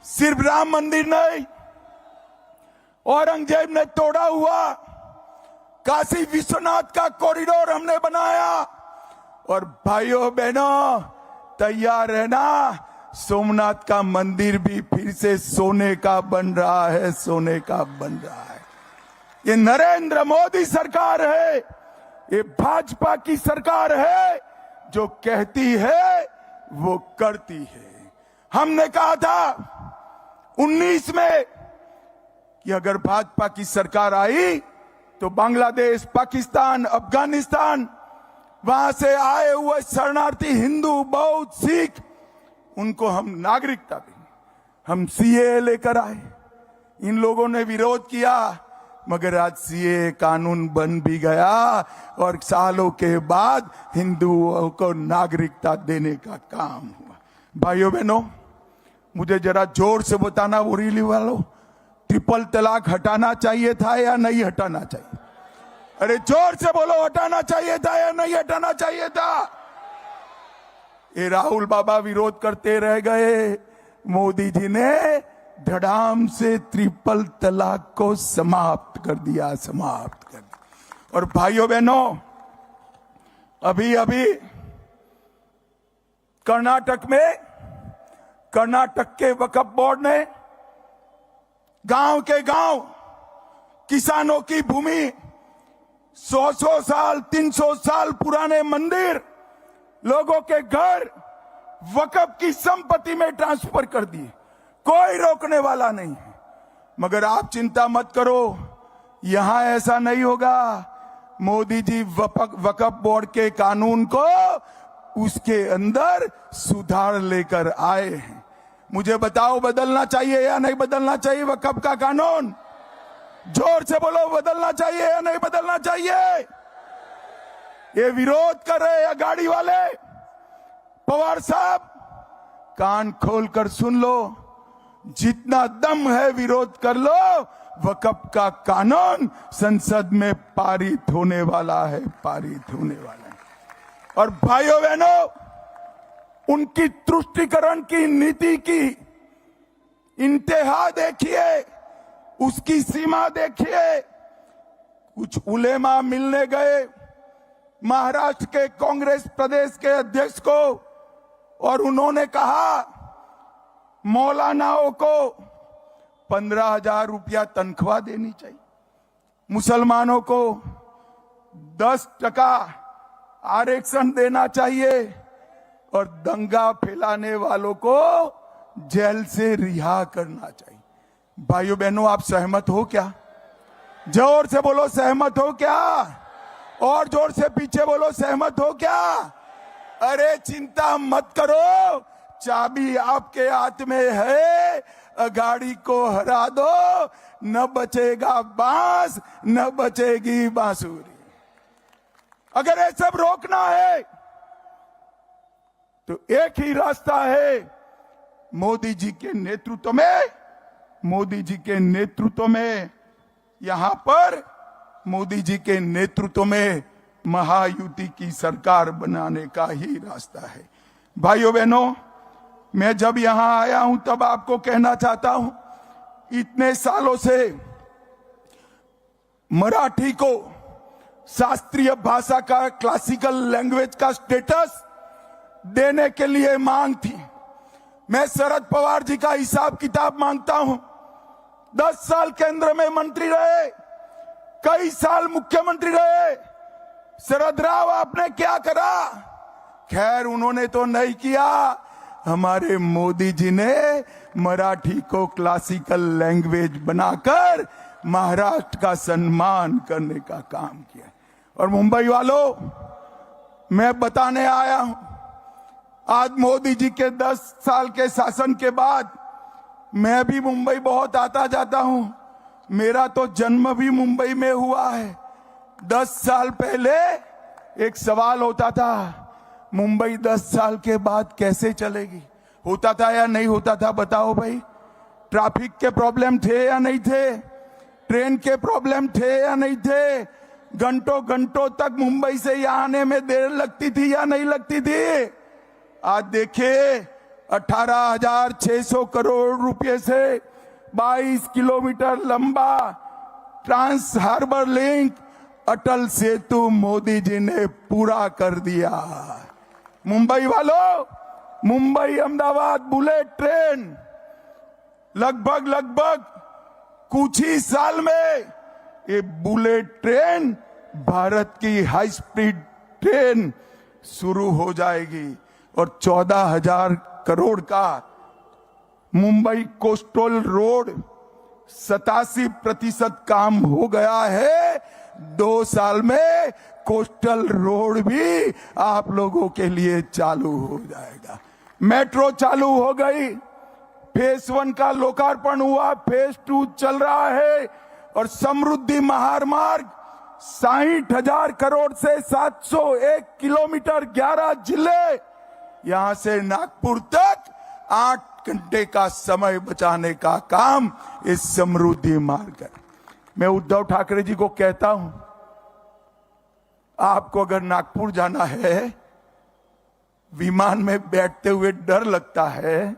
सिर्फ राम मंदिर नहीं, औरंगजेब ने तोड़ा हुआ काशी विश्वनाथ का कॉरिडोर हमने बनाया। और भाइयों बहनों तैयार रहना, सोमनाथ का मंदिर भी फिर से सोने का बन रहा है, सोने का बन रहा है। ये नरेंद्र मोदी सरकार है, ये भाजपा की सरकार है, जो कहती है वो करती है। हमने कहा था 19 में कि अगर भाजपा की सरकार आई तो बांग्लादेश, पाकिस्तान, अफगानिस्तान, वहां से आए हुए शरणार्थी हिंदू, बौद्ध, सिख, उनको हम नागरिकता देंगे। हम सीए लेकर आए, इन लोगों ने विरोध किया, मगर आज सीए कानून बन भी गया और सालों के बाद हिंदुओं को नागरिकता देने का काम हुआ। भाइयों बहनों, मुझे जरा जोर से बताना, उरीली वालों, ट्रिपल तलाक हटाना चाहिए था या नहीं हटाना चाहिए? अरे जोर से बोलो, हटाना चाहिए था या नहीं हटाना चाहिए था? ये राहुल बाबा विरोध करते रह गए, मोदी जी ने धड़ाम से ट्रिपल तलाक को समाप्त कर दिया, समाप्त कर दिया। और भाइयों बहनों, अभी अभी कर्नाटक में, कर्नाटक के वक्फ बोर्ड ने गांव के गांव किसानों की भूमि, 100 साल 300 साल पुराने मंदिर, लोगों के घर वक्फ की संपत्ति में ट्रांसफर कर दिए। कोई रोकने वाला नहीं है। मगर आप चिंता मत करो, यहां ऐसा नहीं होगा। मोदी जी वक्फ बोर्ड के कानून को उसके अंदर सुधार लेकर आए हैं। मुझे बताओ, बदलना चाहिए या नहीं बदलना चाहिए वक्फ का कानून? जोर से बोलो, बदलना चाहिए या नहीं बदलना चाहिए? ये विरोध कर रहे हैं गाड़ी वाले, पवार साहब कान खोलकर सुन लो, जितना दम है विरोध कर लो। वक्फ का कानून संसद में पारित होने वाला है, पारित होने वाला है। और भाइयों बहनों, उनकी तुष्टीकरण की नीति की इंतहा देखिए, उसकी सीमा देखिए। कुछ उलेमा मिलने गए महाराष्ट्र के कांग्रेस प्रदेश के अध्यक्ष को, और उन्होंने कहा मौलानाओं को 15,000 रुपया तनख्वाह देनी चाहिए, मुसलमानों को 10% आरक्षण देना चाहिए, और दंगा फैलाने वालों को जेल से रिहा करना चाहिए। भाइयों बहनों, आप सहमत हो क्या? जोर से बोलो, सहमत हो क्या? और जोर से पीछे बोलो, सहमत हो क्या? अरे चिंता मत करो, चाबी आपके हाथ में है, गाड़ी को हरा दो, न बचेगा बांस, न बचेगी बांसुरी। अगर ये सब रोकना है तो एक ही रास्ता है, मोदी जी के नेतृत्व में, मोदी जी के नेतृत्व में, यहां पर मोदी जी के नेतृत्व में महायुति की सरकार बनाने का ही रास्ता है। भाइयों बहनों, मैं जब यहां आया हूं तब आपको कहना चाहता हूं, इतने सालों से मराठी को शास्त्रीय भाषा का, क्लासिकल लैंग्वेज का स्टेटस देने के लिए मांग थी। मैं शरद पवार जी का हिसाब किताब मांगता हूं। 10 साल केंद्र में मंत्री रहे, कई साल मुख्यमंत्री रहे। शरद राव आपने क्या करा? खैर, उन्होंने तो नहीं किया। हमारे मोदी जी ने मराठी को क्लासिकल लैंग्वेज बनाकर महाराष्ट्र का सम्मान करने का काम किया। और मुंबई वालों, मैं बताने आया हूं, आज मोदी जी के 10 साल के शासन के बाद मैं भी मुंबई बहुत आता जाता हूं। मेरा तो जन्म भी मुंबई में हुआ है। 10 साल पहले एक सवाल होता था, मुंबई 10 साल के बाद कैसे चलेगी? होता था या नहीं होता था? बताओ भाई। ट्रैफिक के प्रॉब्लम थे या नहीं थे? ट्रेन के प्रॉब्लम थे या नहीं थे? घंटों घंटों तक मुंबई से यहां आने में देर लगती थी या नहीं लगती थी? आज देखिए, 18,600 करोड़ रुपए से 22 किलोमीटर लंबा trans harbour link Atal Setu Modi ji ने पूरा कर दिया। मुंबई वालों, मुंबई अहमदाबाद बुलेट ट्रेन लगभग कुछ ही साल में ये बुलेट ट्रेन भारत की हाई स्पीड ट्रेन शुरू हो जाएगी और 14,000 करोड़ का मुंबई कोस्टल रोड 87% काम हो गया है। 2 साल में कोस्टल रोड भी आप लोगों के लिए चालू हो जाएगा। मेट्रो चालू हो गई, फेज 1 का लोकार्पण हुआ, फेज 2 चल रहा है और समृद्धि महामार्ग 60,000 करोड़ से 701 किलोमीटर 11 जिले, यहां से नागपुर तक 8 घंटे का समय बचाने का काम इस समृद्धि मार्ग है। मैं उद्धव ठाकरे जी को कहता हूं, आपको अगर नागपुर जाना है, विमान में बैठते हुए डर लगता है,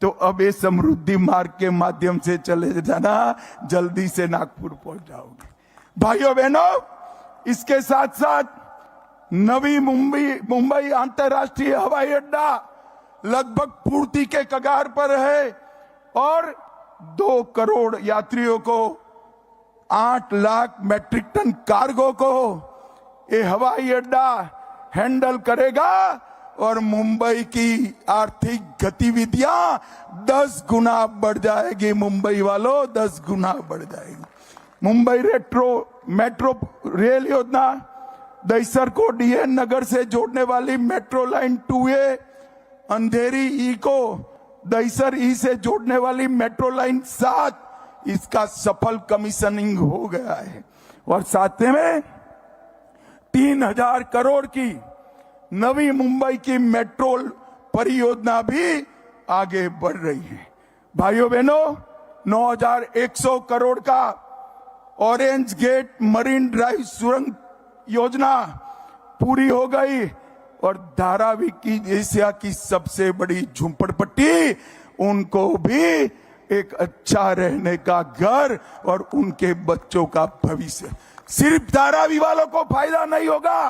तो अब ये समृद्धि मार्ग के माध्यम से चले जाना, जल्दी से नागपुर पहुंच जाओगे। भाइयों बहनों, इसके साथ साथ नवी मुंबई अंतर्राष्ट्रीय हवाई अड्डा लगभग पूर्ति के कगार पर है और 2 करोड़ यात्रियों को, 8 लाख मैट्रिक टन कार्गो को ये हवाई अड्डा हैंडल करेगा और मुंबई की आर्थिक गतिविधियां 10 गुना बढ़ जाएगी। मुंबई वालों, 10 गुना बढ़ जाएगी। मुंबई मेट्रो रेल योजना, दहिसर को डीएन नगर से जोड़ने वाली मेट्रो लाइन 2A, अंधेरी ई को दहिसर ई से जोड़ने वाली मेट्रो लाइन 7, इसका सफल कमीशनिंग हो गया है और साथ में 3,000 करोड़ की नवी मुंबई की मेट्रो परियोजना भी आगे बढ़ रही है। भाइयों बहनों, 9,100 करोड़ का ऑरेंज गेट मरीन ड्राइव सुरंग योजना पूरी हो गई और धारावी की एशिया की सबसे बड़ी झुंपड़पट्टी, उनको भी एक अच्छा रहने का घर और उनके बच्चों का भविष्य। सिर्फ धारावी वालों को फायदा नहीं होगा,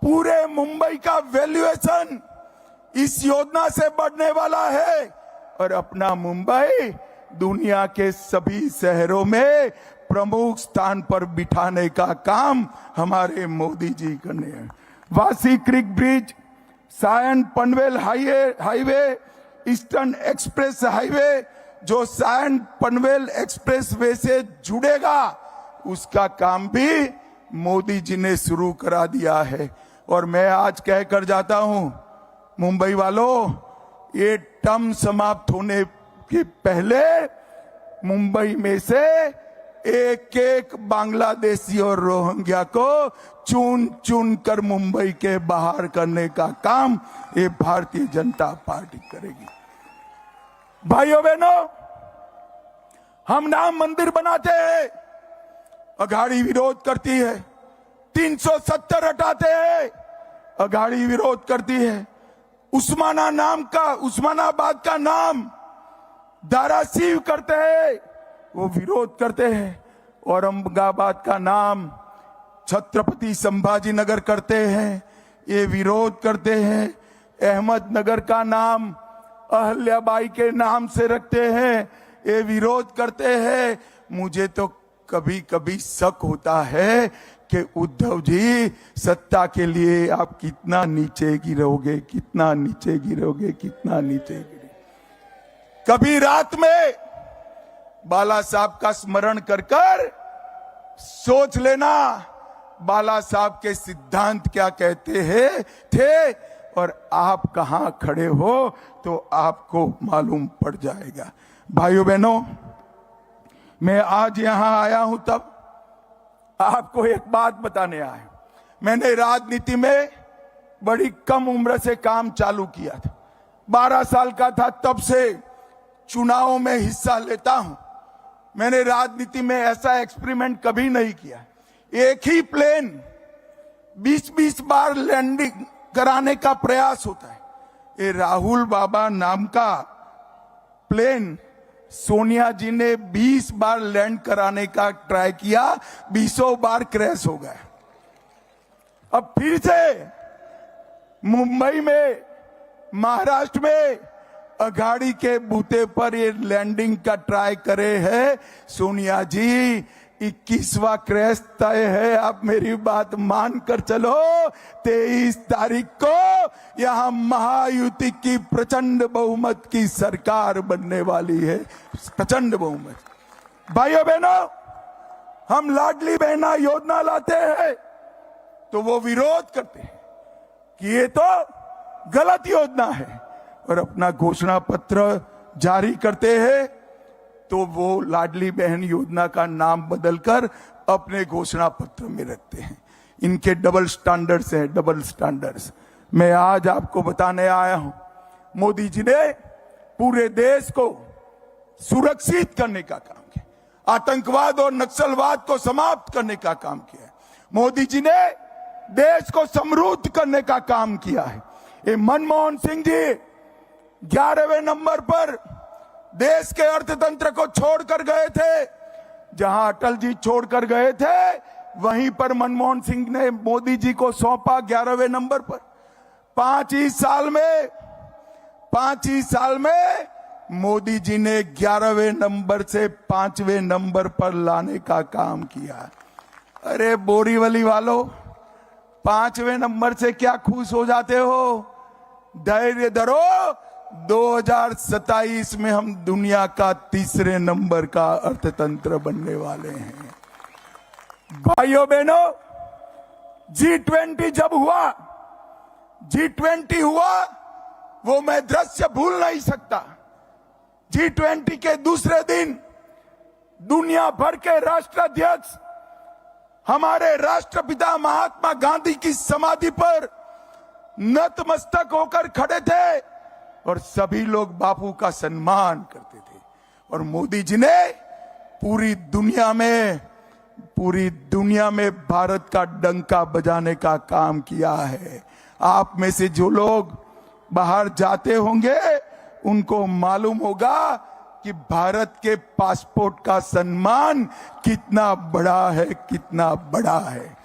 पूरे मुंबई का वैल्यूएशन इस योजना से बढ़ने वाला है और अपना मुंबई दुनिया के सभी शहरों में प्रमुख स्थान पर बिठाने का काम हमारे मोदी जी करने हैं। Vashi creek bridge, Sion Panvel highway, eastern express highway जो सायन पनवेल एक्सप्रेस वे से जुड़ेगा, उसका काम भी मोदी जी ने शुरू करा दिया है। और मैं आज कहकर जाता हूं, मुंबई वालों, ये टर्म समाप्त होने के पहले मुंबई में से एक बांग्लादेशी और रोहिंग्या को चुन चुन कर मुंबई के बाहर करने का काम ये भारतीय जनता पार्टी करेगी। भाइयों बहनों, हम राम मंदिर बनाते हैं, अघाड़ी विरोध करती है। 370 हटाते हैं, अघाड़ी विरोध करती है। उस्मानाबाद का नाम धाराशिव करते हैं, वो विरोध करते हैं। औरंगाबाद का नाम छत्रपति संभाजी नगर करते हैं, ये विरोध करते हैं। अहमदनगर का नाम अहल्याबाई के नाम से रखते हैं, ये विरोध करते हैं। मुझे तो कभी कभी शक होता है कि उद्धव जी, सत्ता के लिए आप कितना नीचे गिरोगे, कितना नीचे गिरोगे, कितना नीचे गिरोगे। कभी रात में बाला साहब का स्मरण कर कर सोच लेना, बाला साहब के सिद्धांत क्या कहते हैं थे और आप कहां खड़े हो तो आपको मालूम पड़ जाएगा। भाइयों बहनों, मैं आज यहां आया हूं तब आपको एक बात बताने आया। मैंने राजनीति में बड़ी कम उम्र से काम चालू किया था, 12 साल का था तब से चुनावों में हिस्सा लेता हूं। मैंने राजनीति में ऐसा एक्सपेरिमेंट कभी नहीं किया। एक ही प्लेन 20-20 बार लैंडिंग कराने का प्रयास होता है, ये राहुल बाबा नाम का प्लेन सोनिया जी ने 20 बार लैंड कराने का ट्राई किया, 20 बार क्रैश हो गया। अब फिर से मुंबई में, महाराष्ट्र में अघाड़ी के बूते पर ये लैंडिंग का ट्राई करे है सोनिया जी। 21वां क्रैश तय है, आप मेरी बात मान कर चलो। 23 तारीख को यहां महायुति की प्रचंड बहुमत की सरकार बनने वाली है, प्रचंड बहुमत। भाइयों बहनों, हम लाडली बहना योजना लाते हैं तो वो विरोध करते हैं कि ये तो गलत योजना है, और अपना घोषणा पत्र जारी करते हैं तो वो लाडली बहन योजना का नाम बदलकर अपने घोषणा पत्र में रखते हैं। इनके डबल स्टैंडर्ड्स हैं, डबल स्टैंडर्ड्स। मैं आज आपको बताने आया हूं, मोदी जी ने पूरे देश को सुरक्षित करने का काम किया, आतंकवाद और नक्सलवाद को समाप्त करने का काम किया है। मोदी जी ने देश को समृद्ध करने का काम किया है। ये मनमोहन सिंह जी 11वें नंबर पर देश के अर्थतंत्र को छोड़कर गए थे। जहां अटल जी छोड़कर गए थे, वहीं पर मनमोहन सिंह ने मोदी जी को सौंपा 11वें नंबर पर। 5 ही साल में मोदी जी ने 11वें नंबर से 5वें नंबर पर लाने का काम किया। अरे बोरीवली वालों, 5वें नंबर से क्या खुश हो जाते हो? धैर्य धरो, 2027 में हम दुनिया का 3रे नंबर का अर्थतंत्र बनने वाले हैं। भाइयों बहनों, G20 जब हुआ, G20 हुआ, वो मैं दृश्य भूल नहीं सकता। G20 के दूसरे दिन दुनिया भर के राष्ट्राध्यक्ष हमारे राष्ट्रपिता महात्मा गांधी की समाधि पर नतमस्तक होकर खड़े थे और सभी लोग बापू का सम्मान करते थे। और मोदी जी ने पूरी दुनिया में भारत का डंका बजाने का काम किया है। आप में से जो लोग बाहर जाते होंगे उनको मालूम होगा कि भारत के पासपोर्ट का सम्मान कितना बड़ा है, कितना बड़ा है।